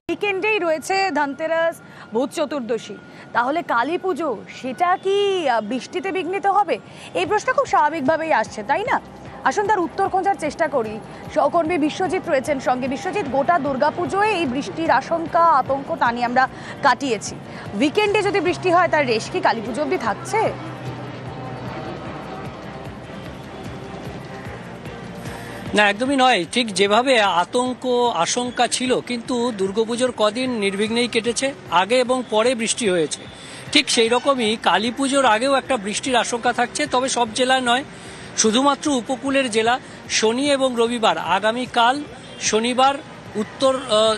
উইকেন্ডেই রয়েছে ধনতেরাস, ভূত চতুর্দশী, তাহলে কালী পুজো সেটা কি বৃষ্টিতে বিঘ্নিত হবে? এই প্রশ্ন খুব স্বাভাবিকভাবেই আসছে, তাই না? আসুন তার উত্তর খোঁজার চেষ্টা করি। সহকর্মী বিশ্বজিৎ রয়েছেন সঙ্গে। বিশ্বজিৎ, গোটা দুর্গাপুজোয় এই বৃষ্টির আশঙ্কা, আতঙ্ক তা নিয়ে আমরা কাটিয়েছি। উইকেন্ডে যদি বৃষ্টি হয় তার রেশ কি কালী পুজো অবধি থাকছে? না, একদমই নয়। ঠিক যেভাবে আতঙ্ক আশঙ্কা ছিল, কিন্তু দুর্গাপুজোর কদিন নির্বিঘ্নেই কেটেছে। আগে এবং পরে বৃষ্টি হয়েছে, ঠিক সেই রকমই কালী পুজোর আগেও একটা বৃষ্টির আশঙ্কা থাকছে। তবে সব জেলায় নয়, শুধুমাত্র উপকূলের জেলা। শনি এবং রবিবার, আগামীকাল শনিবার উত্তর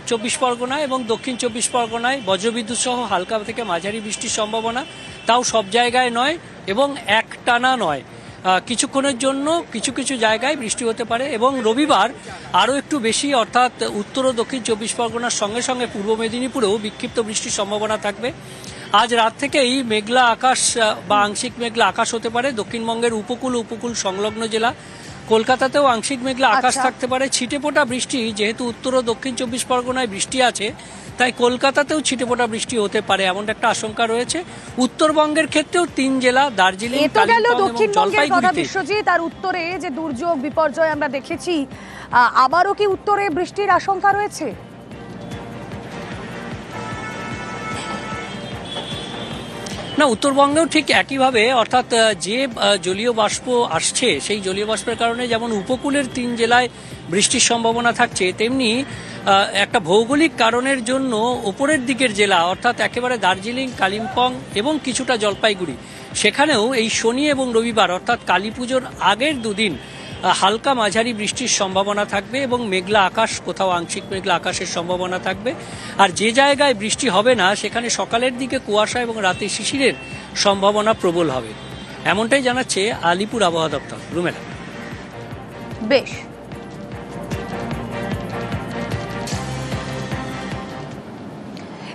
24 পরগনায় এবং দক্ষিণ 24 পরগনায় বজ্রবিদ্যুৎ সহ হালকা থেকে মাঝারি বৃষ্টির সম্ভাবনা। তাও সব জায়গায় নয় এবং একটানা নয়, কিছুক্ষণের জন্য কিছু কিছু জায়গায় বৃষ্টি হতে পারে। এবং রবিবার আরও একটু বেশি, অর্থাৎ উত্তর ও দক্ষিণ 24 পরগনার সঙ্গে সঙ্গে পূর্ব মেদিনীপুরেও বিক্ষিপ্ত বৃষ্টির সম্ভাবনা থাকবে। আজ রাত থেকেই মেঘলা আকাশ বা আংশিক মেঘলা আকাশ হতে পারে দক্ষিণবঙ্গের উপকূল সংলগ্ন জেলা। কলকাতাতেও আংশিক মেঘলা আকাশ থাকতে পারে। ছিটেফোঁটা বৃষ্টি, যেহেতু উত্তর ও দক্ষিণ 24 পরগনায় বৃষ্টি আছে, তাই কলকাতাতেও ছিটেফোঁটা বৃষ্টি হতে পারে, এমন একটা আশঙ্কা রয়েছে। উত্তরবঙ্গের ক্ষেত্রেও 3 জেলা দার্জিলিং, কালিম্পং এবং জলপাইগুড়িতে। বিশ্বজিৎ, আর উত্তরে যে দুর্যোগ বিপর্যয় আমরা দেখেছি, আবারও কি উত্তরে বৃষ্টির আশঙ্কা রয়েছে? না, উত্তরবঙ্গেও ঠিক একইভাবে, অর্থাৎ যে জলীয় বাষ্প আসছে সেই জলীয় বাষ্পের কারণে যেমন উপকূলের 3 জেলায় বৃষ্টির সম্ভাবনা থাকছে, তেমনি একটা ভৌগোলিক কারণের জন্য ওপরের দিকের জেলা, অর্থাৎ একেবারে দার্জিলিং, কালিম্পং এবং কিছুটা জলপাইগুড়ি, সেখানেও এই শনি এবং রবিবার অর্থাৎ কালী পুজোর আগের দুদিন হালকা মাঝারি বৃষ্টির সম্ভাবনা থাকবে এবং মেঘলা আকাশ, কোথাও আংশিক মেঘলা আকাশের সম্ভাবনা থাকবে। আর যে জায়গায় বৃষ্টি হবে না সেখানে সকালের দিকে কুয়াশা এবং রাতে শিশিরের সম্ভাবনা প্রবল হবে, এমনটাই জানাচ্ছে আলিপুর আবহাওয়া দপ্তর। রুমেলা। বেশ,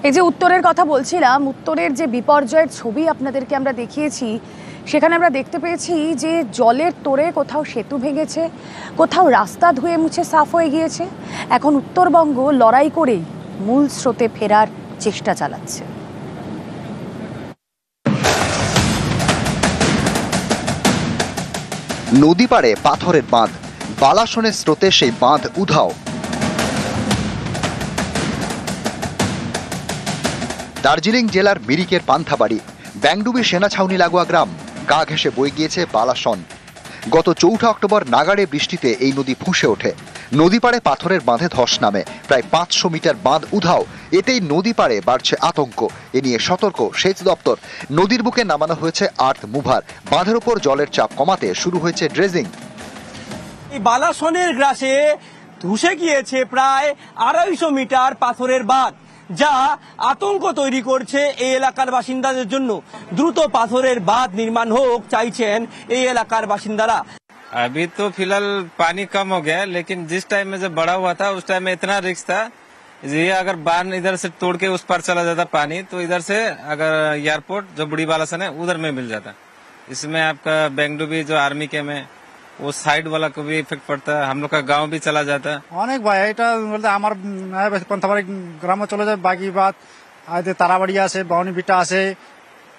এই যে উত্তরের কথা বলছিলাম, উত্তরের যে বিপর্যয়ের ছবি আপনাদেরকে আমরা দেখিয়েছি, সেখানে আমরা দেখতে পেয়েছি যে জলের তোড়ে কোথাও সেতু ভেঙেছে, কোথাও রাস্তা ধুয়ে মুছে সাফ হয়ে গিয়েছে। এখন উত্তরবঙ্গ লড়াই করেই মূল স্রোতে ফেরার চেষ্টা চালাচ্ছে। নদী পাড়ে পাথরের বাঁধ, বালাসনের স্রোতে সেই বাঁধ উধাও। দার্জিলিং জেলার মিরিকের পান্থাবাড়ি, ব্যাংডুবি সেনা ছাউনি লাগোয়া গ্রাম, গা ঘেঁষে বয়ে গিয়েছে বালাসন। গত 4 অক্টোবর নাগাড়ে বৃষ্টিতে এই নদী ফুঁসে ওঠে। নদী পাড়ে পাথরের বাঁধে ধস নামে, প্রায় 500 মিটার বাঁধ উধাও। এতেই নদী পাড়ে বাড়ছে আতঙ্ক। এ নিয়ে সতর্ক সেচ দপ্তর। নদীর বুকে নামানো হয়েছে আর্থ মুভার। বাঁধের উপর জলের চাপ কমাতে শুরু হয়েছে ড্রেজিং। বালাসনের গ্রাসে ধসে গিয়েছে প্রায় 250 মিটার পাথরের বাঁধ, যা আতঙ্ক তৈরি করছে এই এলাকার বাসিন্দাদের জন্য। দ্রুত পাথরের বাঁধ নির্মাণ হোক চাইছেন এই এলাকার বাসিন্দারা। अभी तो फिलहाल पानी कम हो गया, लेकिन जिस टाइम में जब बड़ा हुआ था उस टाइम में इतना रिस्क था, ये अगर बांध इधर से तोड़ के उस पार चला जाता पानी, तो इधर से अगर एयरपोर्ट जो बुढ़ी बालासन है उधर में मिल जाता। इसमें आपका बेंगडुबी जो आर्मी के में वो साइड वाला को भी इफेक्ट पड़ता है, हम लोग का गांव भी चला जाता। অনেক ভাই, এটা বলতে আমার পান্থাবাড়ি গ্রামে চলে যায়। বাকি বাদ তারাবাড়ি আছে, বাউনি বিটা আছে,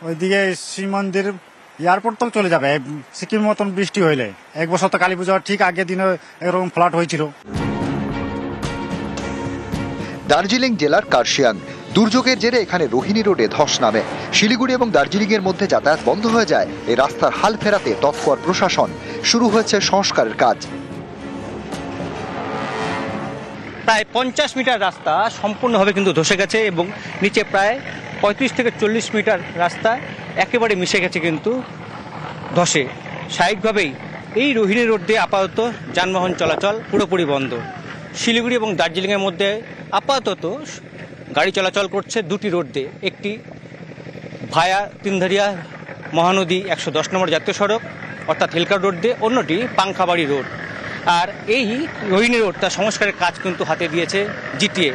ওইদিকে শিব মন্দির, এয়ারপোর্ট তো চলে যাবে সিকিম মতন বৃষ্টি হইলে। 1 বছর তো কালী পুজোর ঠিক আগের দিনে এরকম ফ্লাড হয়েছিল। দার্জিলিং জেলার কার্শিয়াং, দুর্যোগের জেরে এখানে রোহিণী রোডে ধস নামে। শিলিগুড়ি এবং দার্জিলিং এর মধ্যে যাতায়াত বন্ধ হয়ে যায়। এই রাস্তার হাল ফেরাতে তৎপর প্রশাসন। শুরু হয়েছে সংস্কারের কাজ। প্রায় 50 মিটার রাস্তা সম্পূর্ণভাবে কিন্তু ধসে গেছে এবং নিচে প্রায় 35 থেকে 40 মিটার রাস্তা একেবারে মিশে গেছে কিন্তু ধসে। স্বাভাবিকভাবেই এই রোহিণী রোড দিয়ে আপাতত যানবাহন চলাচল পুরোপুরি বন্ধ। শিলিগুড়ি এবং দার্জিলিংয়ের মধ্যে আপাতত গাড়ি চলাচল করছে 2টি রোড দিয়ে, একটি ভায়া তিনধারিয়া মহানদী 110 নম্বর জাতীয় সড়ক অর্থাৎ হেলকার রোড দিয়ে, অন্যটি পাংখাবাড়ি রোড। আর এই রোহিণী রোড তার সংস্কারের কাজ কিন্তু হাতে দিয়েছে জিটিএ।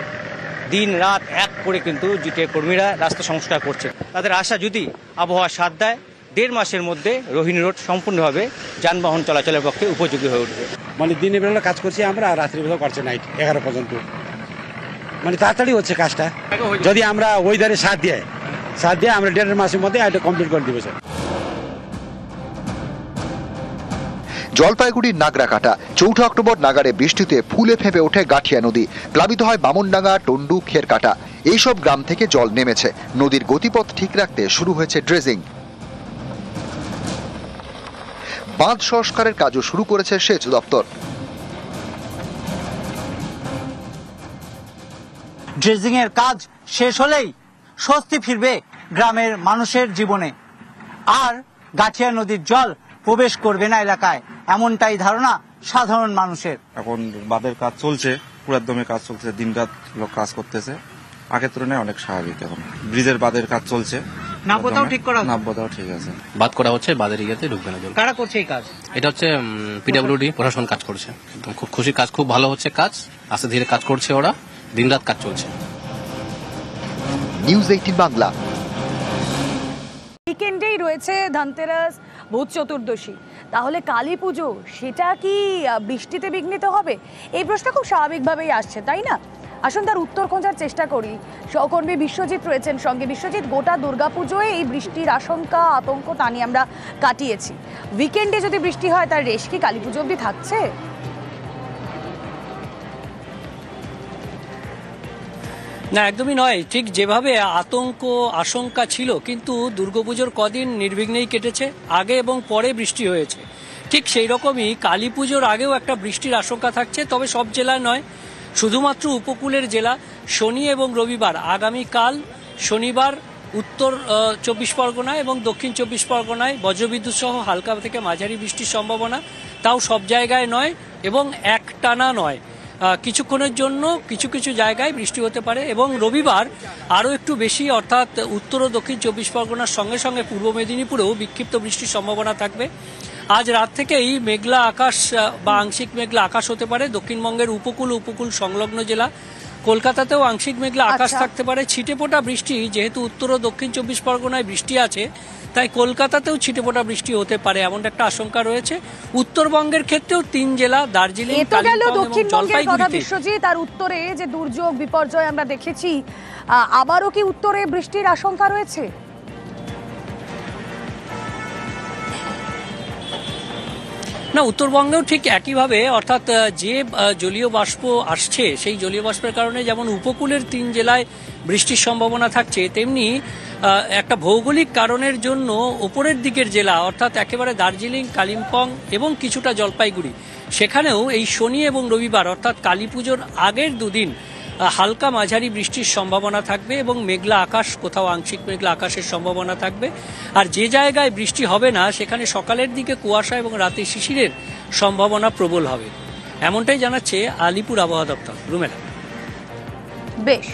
দিন রাত এক করে কিন্তু জিটিএ কর্মীরা রাস্তা সংস্কার করছে। তাদের আশা, যদি আবহাওয়া সাথ দেয়, 1.5 মাসের মধ্যে রোহিণী রোড সম্পূর্ণভাবে যানবাহন চলাচলের পক্ষে উপযোগী হয়ে উঠবে। মানে দিনের বেলা কাজ করছি আমরা, আর রাত্রিবেলা করছে নাইট 11 পর্যন্ত। মানে তাড়াতাড়ি হচ্ছে কাজটা, যদি আমরা ওয়েদারে সাথ দিয়ে আমরা 1.5 মাসের মধ্যে এটা কমপ্লিট করে দিব স্যার। জলপাইগুড়ির নাগরাকাটা 4 অক্টোবর নাগাড়ে বৃষ্টিতে ফুলে ফেঁপে ওঠে গাঠিয়া নদী, প্লাবিত হয় বামনডাঙ্গা, টন্ডু, খেরকাটা। এইসব গ্রাম থেকে জল নেমেছে। নদীর গতিপথ ঠিক রাখতে শুরু হয়েছে ড্রেজিং। বাঁধ সংস্কারের কাজও শুরু করেছে সেচ দপ্তর। ড্রেজিং এর কাজ শেষ হলেই স্বস্তি ফিরবে গ্রামের মানুষের জীবনে, আর গাঠিয়া নদীর জল প্রবেশ করবে না এলাকায়, এমনটাই ধারণা সাধারণ মানুষের। এখন বাঁধের কাজ চলছে, পুরার দমে কাজ চলছে, দিনরাত লোক কাজ করতেছে। আগের তুলনায় অনেক স্বাভাবিক। এখন ব্রিজের বাঁধের কাজ চলছে, নাব্যতাও ঠিক করা হচ্ছে? নাব্যতাও ঠিক আছে। বাদ করা হচ্ছে, বাদের ইয়েতে ঢুকবে না জল। কারা করছে এই কাজ? এটা হচ্ছে পিডব্লিউডি প্রশাসন কাজ করছে। একদম খুব খুশি কাজ, খুব ভালো হচ্ছে কাজ, আস্তে ধীরে কাজ করছে ওরা, দিনরাত কাজ চলছে। নিউজ 18 বাংলা। উইকেন্ডেই রয়েছে ধনতেরাস, ভূত চতুর্দশী, তাহলে কালী পুজো সেটা কি বৃষ্টিতে বিঘ্নিত হবে? এই প্রশ্ন খুব স্বাভাবিকভাবেই আসছে, তাই না? আসুন তার উত্তর খোঁজার চেষ্টা করি। সহকর্মী বিশ্বজিৎ রয়েছেন সঙ্গে। বিশ্বজিৎ, গোটা দুর্গাপুজোয় এই বৃষ্টির আশঙ্কা, আতঙ্ক তা নিয়ে আমরা কাটিয়েছি। উইকেন্ডে যদি বৃষ্টি হয় তার রেশ কি কালী পুজো অবধি থাকছে? না, একদমই নয়। ঠিক যেভাবে আতঙ্ক আশঙ্কা ছিল, কিন্তু দুর্গাপুজোর কদিন নির্বিঘ্নেই কেটেছে, আগে এবং পরে বৃষ্টি হয়েছে। ঠিক সেই রকমই কালী পুজোর আগেও একটা বৃষ্টির আশঙ্কা থাকছে, তবে সব জেলায় নয়, শুধুমাত্র উপকূলের জেলা। শনি এবং রবিবার, আগামীকাল শনিবার উত্তর 24 পরগনায় এবং দক্ষিণ 24 পরগনায় বজ্রবিদ্যুৎ সহ হালকা থেকে মাঝারি বৃষ্টির সম্ভাবনা, তাও সব জায়গায় নয় এবং একটানা নয়। কিছুক্ষণের জন্য কিছু কিছু জায়গায় বৃষ্টি হতে পারে এবং রবিবার আরও একটু বেশি, অর্থাৎ উত্তর ও দক্ষিণ 24 পরগনার সঙ্গে সঙ্গে পূর্ব মেদিনীপুরেও বিক্ষিপ্ত বৃষ্টির সম্ভাবনা থাকবে। আজ রাত থেকেই মেঘলা আকাশ বা আংশিক মেঘলা আকাশ হতে পারে দক্ষিণবঙ্গের উপকূল সংলগ্ন জেলা। কলকাতাতেও আংশিক মেঘলা আকাশ থাকতে পারে। ছিটেফোঁটা বৃষ্টি, যেহেতু উত্তর ও দক্ষিণ 24 পরগনায় বৃষ্টি আছে, তাই কলকাতাতেও ছিটেফোঁটা বৃষ্টি হতে পারে, এমন একটা আশঙ্কা রয়েছে। উত্তরবঙ্গের ক্ষেত্রেও 3 জেলা দার্জিলিং, দক্ষিণবঙ্গের কথা বিশ্বজিৎ, আর উত্তরে যে দুর্যোগ বিপর্যয় আমরা দেখেছি, আবারও কি উত্তরে বৃষ্টির আশঙ্কা রয়েছে? না, উত্তরবঙ্গেও ঠিক একইভাবে, অর্থাৎ যে জলীয় বাষ্প আসছে সেই জলীয় বাষ্পের কারণে যেমন উপকূলের 3 জেলায় বৃষ্টির সম্ভাবনা থাকছে, তেমনি একটা ভৌগোলিক কারণের জন্য উপরের দিকের জেলা, অর্থাৎ একেবারে দার্জিলিং, কালিম্পং এবং কিছুটা জলপাইগুড়ি, সেখানেও এই শনি এবং রবিবার অর্থাৎ কালী পুজোর আগের দুদিন হালকা মাঝারি বৃষ্টির সম্ভাবনা থাকবে এবং মেঘলা আকাশ, কোথাও আংশিক মেঘলা আকাশের সম্ভাবনা থাকবে। আর যে জায়গায় বৃষ্টি হবে না সেখানে সকালের দিকে কুয়াশা এবং রাতে শিশিরের সম্ভাবনা প্রবল হবে, এমনটাই জানাচ্ছে আলিপুর আবহাওয়া দপ্তর। রুমেলা। বেশ,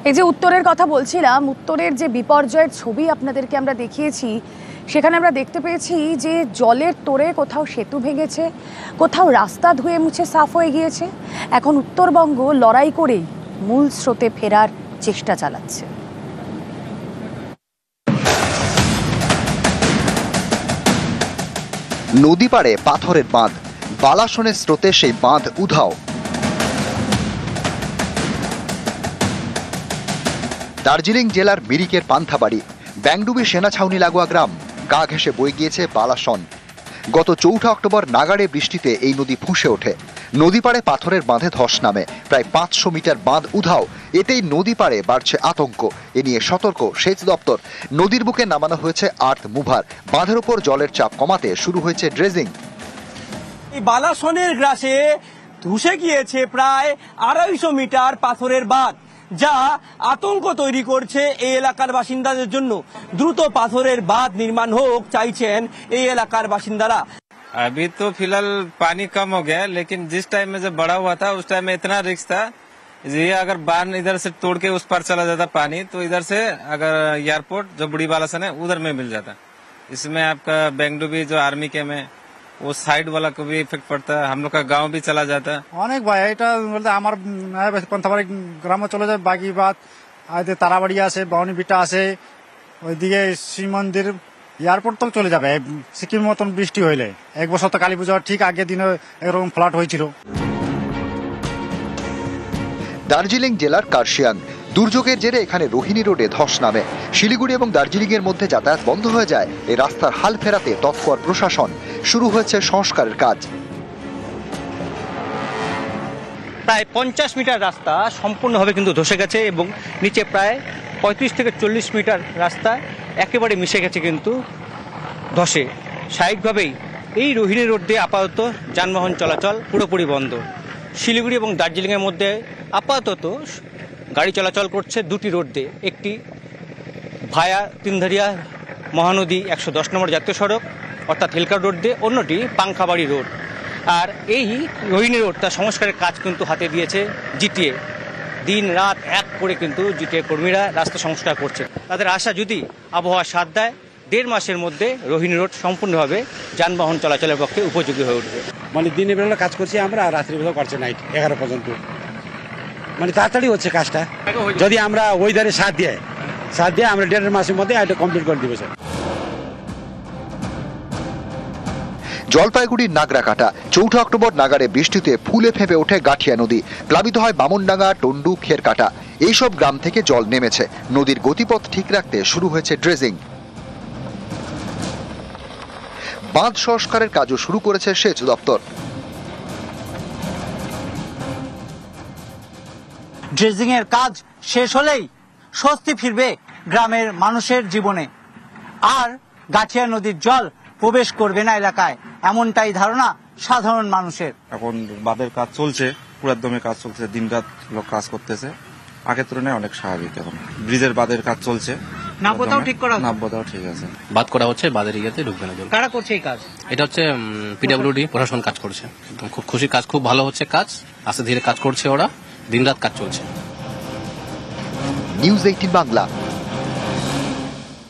এই যে উত্তরের কথা বলছিলাম, উত্তরের যে বিপর্যয়ের ছবি আপনাদেরকে আমরা দেখিয়েছি, সেখানে আমরা দেখতে পেয়েছি যে জলের তোড়ে কোথাও সেতু ভেঙেছে, কোথাও রাস্তা ধুয়ে মুছে সাফ হয়ে গিয়েছে। এখন উত্তরবঙ্গ লড়াই করেই মূল স্রোতে ফেরার চেষ্টা চালাচ্ছে। নদী পাড়ে পাথরের বাঁধ, বালাসনের স্রোতে সেই বাঁধ উধাও। দার্জিলিং জেলার মিরিকের পান্থাবাড়ি, ব্যাংডুবি সেনা ছাউনি লাগোয়া গ্রাম, গা ঘেঁষে বয়ে গিয়েছে বালাসন। গত 4 অক্টোবর নাগাড়ে বৃষ্টিতে এই নদী ফুঁসে ওঠে। নদী পাড়ে পাথরের বাঁধে ধস নামে, প্রায় 500 মিটার বাঁধ উধাও। এতেই নদী পাড়ে বাড়ছে আতঙ্ক, এ নিয়ে সতর্ক সেচ দপ্তর। নদীর বুকে নামানো হয়েছে আর্থ মুভার, বাঁধের উপর জলের চাপ কমাতে শুরু হয়েছে ড্রেজিং। এই বালাসনের গ্রাসে ধসে গিয়েছে প্রায় 250 মিটার পাথরের বাঁধ, যা আতঙ্ক তৈরি করছে এই এলাকার বাসিন্দাদের জন্য। দ্রুত পাথরের বাঁধ নির্মাণ হোক চাইছেন এই এলাকার বাসিন্দারা। अभी तो फिलहाल पानी कम हो गया, लेकिन जिस टाइम में जब बड़ा हुआ था उस टाइम में इतना रिस्क था, ये अगर बांध इधर से तोड़ के उस पार चला जाता पानी, तो इधर से अगर एयरपोर्ट जो बुढ़ी बालासन है उधर में मिल जाता। इसमें आपका बेंगडुबी जो आर्मी के में वो साइड वाला को भी इफेक्ट पड़ता है, हम लोग का गाँव भी चला जाता। অনেক ভাই, এটা বলতে আমার পন্থাবাড়ি গ্রামে চলে যায়, বাকি বাদ তারাবাড়ি আছে, বাউনি বিটা আছে, ওইদিকে শিব মন্দির, এয়ারপোর্ট তো চলে যাবে সিকিম মতন বৃষ্টি হইলে। এক বছর তো কালী পুজোর ঠিক আগের দিনে এরকম ফ্লাড হয়েছিল। দার্জিলিং জেলার কার্শিয়াং দুর্যোগের জেরে এখানে রোহিণী রোডে ধস নামে। শিলিগুড়ি এবং দার্জিলিং এর মধ্যে যাতায়াত বন্ধ হয়ে যায়। এই রাস্তার হাল ফেরাতে তৎপর প্রশাসন, শুরু হয়েছে সংস্কারের কাজ। প্রায় 50 মিটার রাস্তা সম্পূর্ণভাবে কিন্তু ধসে গেছে এবং নিচে প্রায় 35 থেকে 40 মিটার রাস্তা একেবারে মিশে গেছে কিন্তু ধসে। স্বাভাবিকভাবেই এই রোহিণী রোড দিয়ে আপাতত যানবাহন চলাচল পুরোপুরি বন্ধ। শিলিগুড়ি এবং দার্জিলিংয়ের মধ্যে আপাতত গাড়ি চলাচল করছে দুটি রোড দিয়ে, একটি ভায়া তিনধারিয়া মহানদী 110 নম্বর জাতীয় সড়ক অর্থাৎ হিলকা রোড দিয়ে, অন্যটি পাংখাবাড়ি রোড। আর এই রোহিণী রোড তার সংস্কারের কাজ কিন্তু হাতে দিয়েছে জিটিএ। দিন রাত এক করে কিন্তু জিটিএ কর্মীরা রাস্তা সংস্কার করছে। তাদের আশা যদি আবহাওয়া সাথ দেয় 1.5 মাসের মধ্যে রোহিণী রোড সম্পূর্ণভাবে যানবাহন চলাচলের পক্ষে উপযোগী হয়ে উঠবে। মানে দিনের বেলা কাজ করছি আমরা, আর রাত্রিবেলা করছে নাইট 11 পর্যন্ত। মানে তাড়াতাড়ি হচ্ছে কাজটা, যদি আমরা ওয়েদারে সাথ দিয়ে আমরা 1.5 মাসের মধ্যে এটা কমপ্লিট করে দিব স্যার। জলপাইগুড়ির নাগরাকাটা 4 অক্টোবর নাগারে বৃষ্টিতে ফুলে ফেঁপে ওঠে গাঠিয়া নদী। প্লাবিত হয় বামনডাঙ্গা, টন্ডু, খেরকাটা। এইসব গ্রাম থেকে জল নেমেছে। নদীর গতিপথ ঠিক রাখতে শুরু হয়েছে ড্রেজিং। বাঁধ সংস্কারের কাজও শুরু করেছে সেচ দপ্তর। ড্রেজিং এর কাজ শেষ হলেই স্বস্তি ফিরবে গ্রামের মানুষের জীবনে, আর গাঠিয়া নদীর জল প্রবেশ করবে না এলাকায়, এমনটাই ধারণা সাধারণ মানুষের। এখন বাঁধের কাজ চলছে, পুরাদমে কাজ চলছে, দিনরাত লোক কাজ করতেছে। আগের তুলনায় অনেক স্বাভাবিক। এখন ব্রিজের বাঁধের কাজ চলছে, নাব্যতাও ঠিক করা হচ্ছে? নাব্যতাও ঠিক আছে। বাদ করা হচ্ছে, বাদের ইয়েতে ঢুকবে না জল। কারা করছে এই কাজ? এটা হচ্ছে পিডাব্লিউডি প্রশাসন কাজ করছে। একদম খুব খুশি কাজ, খুব ভালো হচ্ছে কাজ, আস্তে ধীরে কাজ করছে ওরা, দিনরাত কাজ চলছে। নিউজ 18 বাংলা।